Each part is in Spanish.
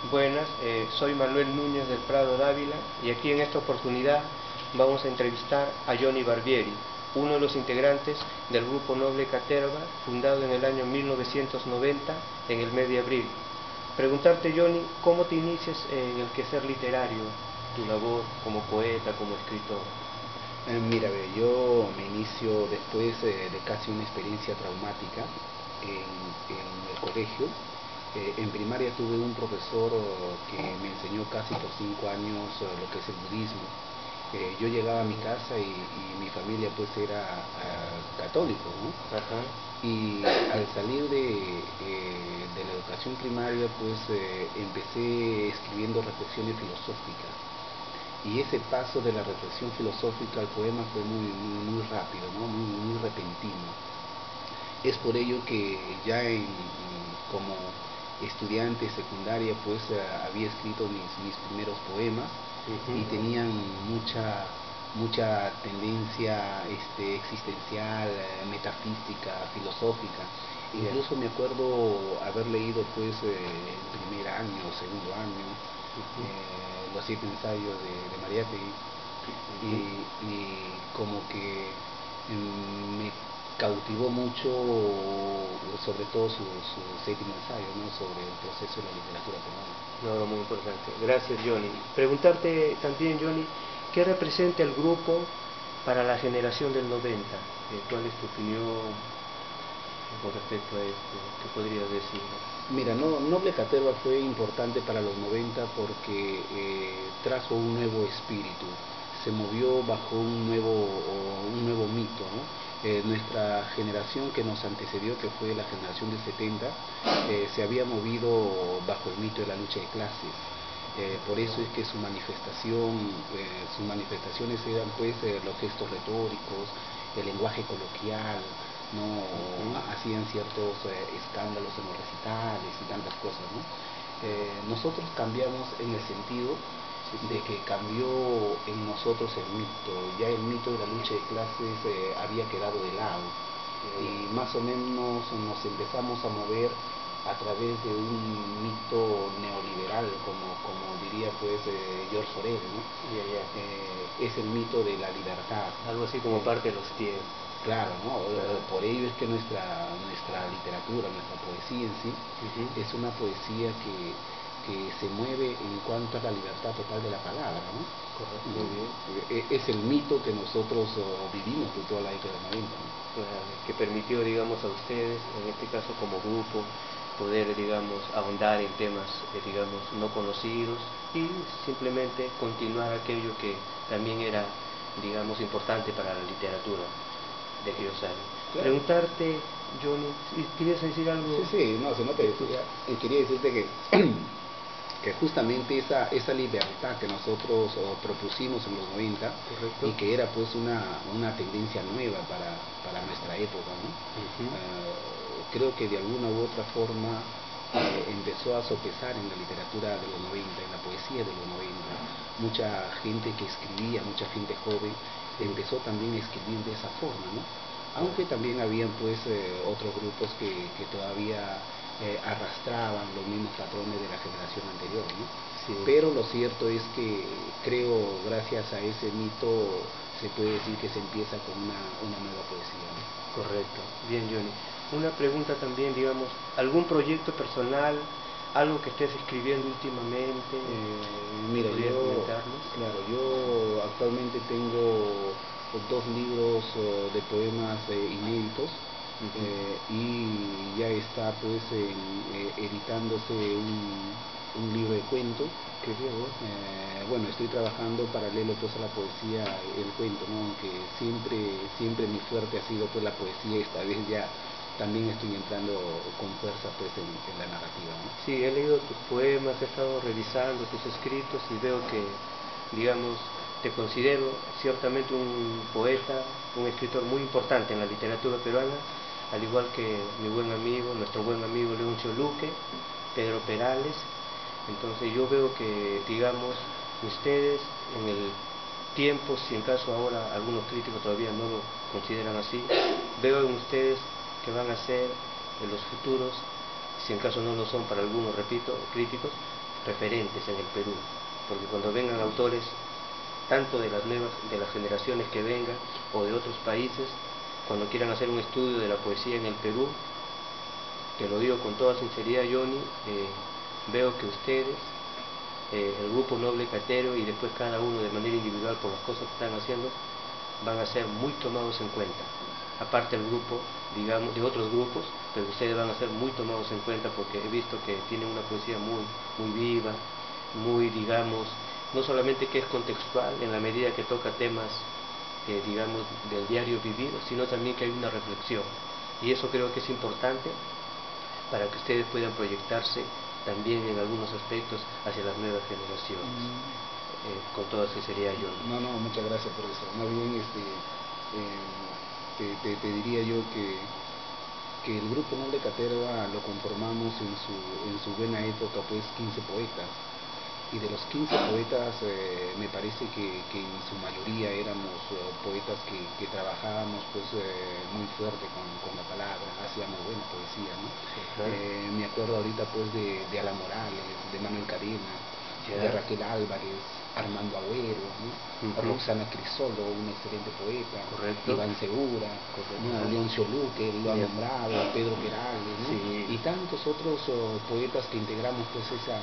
Buenas, soy Manuel Núñez del Prado Dávila y aquí en esta oportunidad vamos a entrevistar a Johnny Barbieri, uno de los integrantes del grupo Noble Caterva, fundado en el año 1990 en el mes de abril. Preguntarte, Johnny, ¿cómo te inicias en el quehacer literario, tu labor como poeta, como escritor? Mira, yo me inicio después de casi una experiencia traumática en el colegio. En primaria tuve un profesor que me enseñó casi por 5 años lo que es el budismo. Yo llegaba a mi casa y mi familia pues era católico, ¿no? Ajá. Y al salir de la educación primaria pues empecé escribiendo reflexiones filosóficas. Y ese paso de la reflexión filosófica al poema fue muy rápido, ¿no? Muy repentino. Es por ello que ya como estudiante secundaria pues había escrito mis primeros poemas y tenían mucha tendencia existencial, metafísica, filosófica. Incluso me acuerdo haber leído pues en primer año, segundo año, los 7 ensayos de Mariátegui y como que me cautivó mucho, sobre todo su séptimo ensayo, ¿no? Sobre el proceso de la literatura peruana. No, muy importante. Gracias, Johnny. Preguntarte también, Johnny, ¿qué representa el grupo para la generación del 90? ¿Cuál es tu opinión con respecto a esto? ¿Qué podrías decir? Mira, Noble Caterva fue importante para los 90 porque trajo un nuevo espíritu, se movió bajo un nuevo mito, ¿no? Nuestra generación que nos antecedió, que fue la generación del 70, se había movido bajo el mito de la lucha de clases. Por eso es que sus manifestaciones eran pues los gestos retóricos, el lenguaje coloquial, no hacían ciertos escándalos en los recitales y tantas cosas, ¿no? Nosotros cambiamos en el sentido de que cambió en nosotros el mito. Ya el mito de la lucha de clases había quedado de lado y más o menos nos empezamos a mover a través de un mito neoliberal, como diría pues George Orwell, ¿no? Es el mito de la libertad. Algo así como parte de los tiempos. Claro, ¿no? Por ello es que nuestra literatura, nuestra poesía en sí, es una poesía que se mueve en cuanto a la libertad total de la palabra, ¿no? Correcto, muy bien. Es el mito que nosotros vivimos de toda la década de 90, ¿no? Claro, que permitió, digamos, a ustedes, en este caso como grupo, poder, digamos, ahondar en temas, digamos, no conocidos y simplemente continuar aquello que también era, digamos, importante para la literatura de aquellos años. Claro. Preguntarte, Johnny, ¿querías decir algo? Sí, no, si no te decía, quería decirte que que justamente esa libertad que nosotros propusimos en los 90. Correcto. Y que era pues una tendencia nueva para nuestra época, ¿no? Creo que de alguna u otra forma empezó a sopesar en la literatura de los 90, en la poesía de los 90. Mucha gente que escribía, mucha gente joven, empezó también a escribir de esa forma, ¿no? Aunque también habían pues otros grupos que todavía arrastraban los mismos patrones de la generación anterior, ¿no? Sí. Pero lo cierto es que creo, gracias a ese mito, se puede decir que se empieza con una nueva poesía, ¿no? Correcto. Bien, Johnny. Una pregunta también, digamos, ¿algún proyecto personal, algo que estés escribiendo últimamente? Mira, ¿Podrías comentarnos? claro, yo actualmente tengo 2 libros de poemas inéditos. Y ya está pues editándose un libro de cuentos. Qué bien, ¿no? Bueno, estoy trabajando paralelo pues a la poesía, el cuento, ¿no? Aunque siempre mi fuerte ha sido pues la poesía, esta vez ya también estoy entrando con fuerza pues en la narrativa, ¿no? Sí, he leído tus poemas, he estado revisando tus escritos y veo que, digamos, te considero ciertamente un poeta, un escritor muy importante en la literatura peruana, al igual que mi buen amigo, nuestro buen amigo Leoncio Luque, Pedro Perales. Entonces yo veo que, digamos, ustedes en el tiempo, si en caso ahora algunos críticos todavía no lo consideran así, veo en ustedes que van a ser en los futuros si en caso no lo son para algunos, repito, críticos, referentes en el Perú, porque cuando vengan autores, tanto de las generaciones que vengan, o de otros países, cuando quieran hacer un estudio de la poesía en el Perú, te lo digo con toda sinceridad, Johnny, veo que ustedes, el grupo Noble Catero, y después cada uno de manera individual por las cosas que están haciendo, van a ser muy tomados en cuenta. Aparte el grupo, digamos, de otros grupos, pero ustedes van a ser muy tomados en cuenta porque he visto que tienen una poesía muy viva, muy, digamos, no solamente que es contextual en la medida que toca temas, digamos, del diario vivir, sino también que hay una reflexión. Y eso creo que es importante para que ustedes puedan proyectarse también en algunos aspectos hacia las nuevas generaciones. Con toda sinceridad, yo. No, muchas gracias por eso. Más bien, te diría yo que el grupo Noble Caterva lo conformamos en su buena época, pues 15 poetas. Y de los 15 poetas, me parece que en su mayoría éramos poetas que trabajábamos pues muy fuerte con la palabra, hacíamos buena poesía, ¿no? Me acuerdo ahorita pues de Alan Morales, de Manuel Cadena, de Raquel Álvarez, Armando Agüero, ¿no? Roxana Crisolo, un excelente poeta, Iván Segura, ¿no? Leoncio Luque, lo ha nombrado, Pedro Perales, ¿no? Y tantos otros poetas que integramos pues esa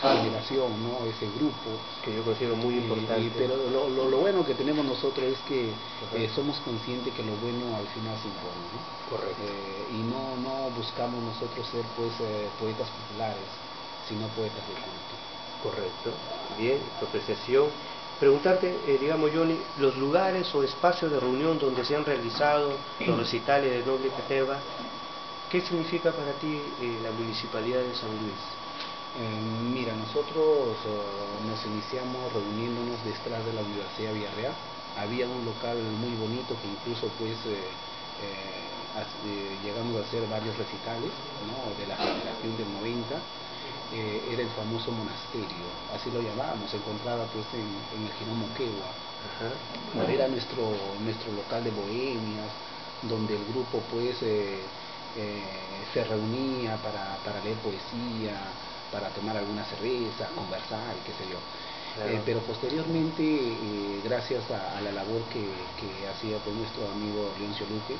generación, ¿no? Ese grupo que yo considero muy importante. Pero lo bueno que tenemos nosotros es que somos conscientes que lo bueno al final se impone, ¿no? Correcto. Y no buscamos nosotros ser pues poetas populares, sino poetas de culto. Correcto. Bien, tu apreciación. Preguntarte, digamos, Johnny, los lugares o espacios de reunión donde se han realizado los recitales de Noble Caterva, ¿qué significa para ti la Municipalidad de San Luis? Mira, nosotros nos iniciamos reuniéndonos detrás de la Universidad de Villarreal. Había un local muy bonito que incluso pues llegamos a hacer varios recitales, ¿no? De la generación del 90. Era el famoso monasterio, así lo llamábamos, se encontraba pues en el Girón Moquegua. Era nuestro local de bohemias, donde el grupo pues se reunía para leer poesía, para tomar alguna cerveza, conversar, qué sé yo. Pero posteriormente, gracias a la labor que hacía pues nuestro amigo Leoncio Luque,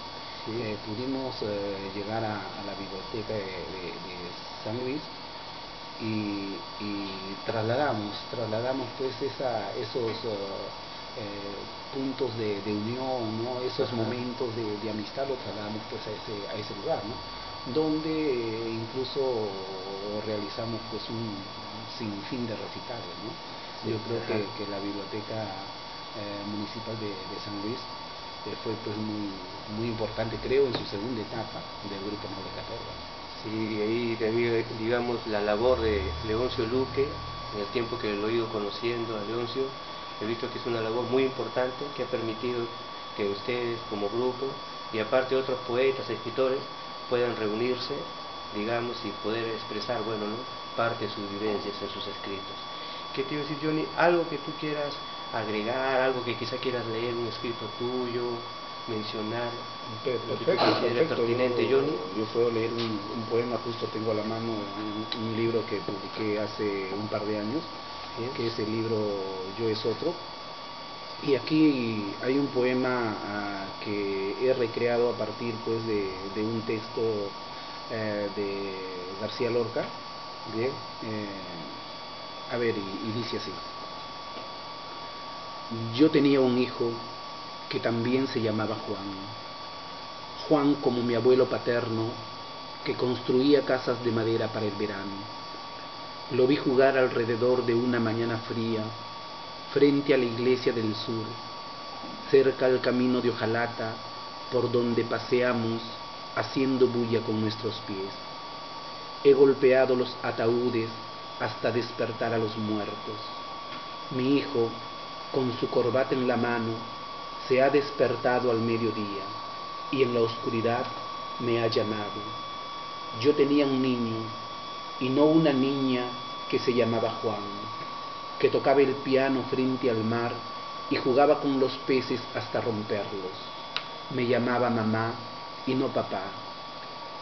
pudimos llegar a la biblioteca de San Luis y trasladamos pues esos puntos de unión, ¿no? Esos momentos de amistad lo trasladamos pues a ese lugar, ¿no? Donde incluso realizamos pues un sinfín de recitales, ¿no? Yo creo que la biblioteca municipal de San Luis fue pues muy importante, creo, en su segunda etapa del grupo Noble Caterva. Sí, y ahí también, digamos, la labor de Leoncio Luque, en el tiempo que lo he ido conociendo a Leoncio, he visto que es una labor muy importante que ha permitido que ustedes como grupo y aparte otros poetas, escritores, puedan reunirse, digamos, y poder expresar, bueno, ¿no? Parte de sus vivencias en sus escritos. ¿Qué te iba a decir, Johnny? Algo que tú quieras agregar, algo que quizá quieras leer, un escrito tuyo, mencionar, Perfecto. pertinente, Johnny. Yo puedo leer un poema, justo tengo a la mano un libro que publiqué hace un par de años, que es el libro Yo es otro. Y aquí hay un poema que he recreado a partir pues de un texto de García Lorca. Bien. A ver, y dice así: yo tenía un hijo que también se llamaba Juan como mi abuelo paterno, que construía casas de madera para el verano. Lo vi jugar alrededor de una mañana fría, frente a la iglesia del sur, cerca al camino de hojalata, por donde paseamos, haciendo bulla con nuestros pies. He golpeado los ataúdes hasta despertar a los muertos. Mi hijo, con su corbata en la mano, se ha despertado al mediodía y en la oscuridad me ha llamado. Yo tenía un niño, y no una niña, que se llamaba Juan, que tocaba el piano frente al mar y jugaba con los peces hasta romperlos. Me llamaba mamá y no papá.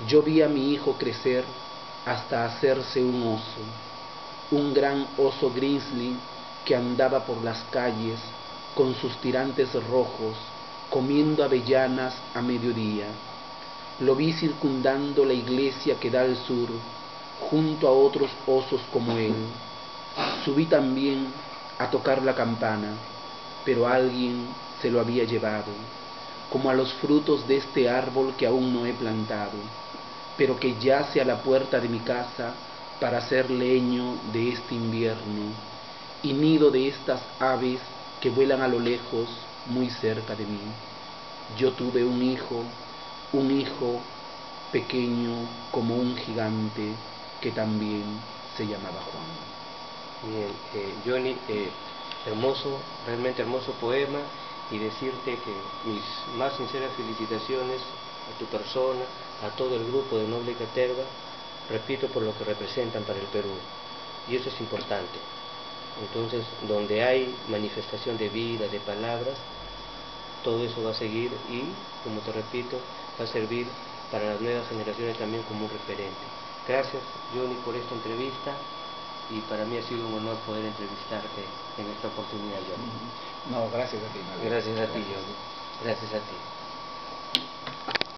Yo vi a mi hijo crecer hasta hacerse un oso, un gran oso grizzly que andaba por las calles con sus tirantes rojos, comiendo avellanas a mediodía. Lo vi circundando la iglesia que da al sur, junto a otros osos como él. Subí también a tocar la campana, pero alguien se lo había llevado, como a los frutos de este árbol que aún no he plantado, pero que yace a la puerta de mi casa para ser leño de este invierno y nido de estas aves que vuelan a lo lejos muy cerca de mí. Yo tuve un hijo pequeño como un gigante que también se llamaba Juan. Bien, Johnny, hermoso, realmente hermoso poema, y decirte que mis más sinceras felicitaciones a tu persona, a todo el grupo de Noble Caterva, repito, por lo que representan para el Perú, y eso es importante. Entonces, donde hay manifestación de vida, de palabras, todo eso va a seguir y, como te repito, va a servir para las nuevas generaciones también como un referente. Gracias, Johnny, por esta entrevista, y para mí ha sido un honor poder entrevistarte en esta oportunidad, Johnny. No, gracias a ti. Gracias a ti, Johnny. Gracias a ti.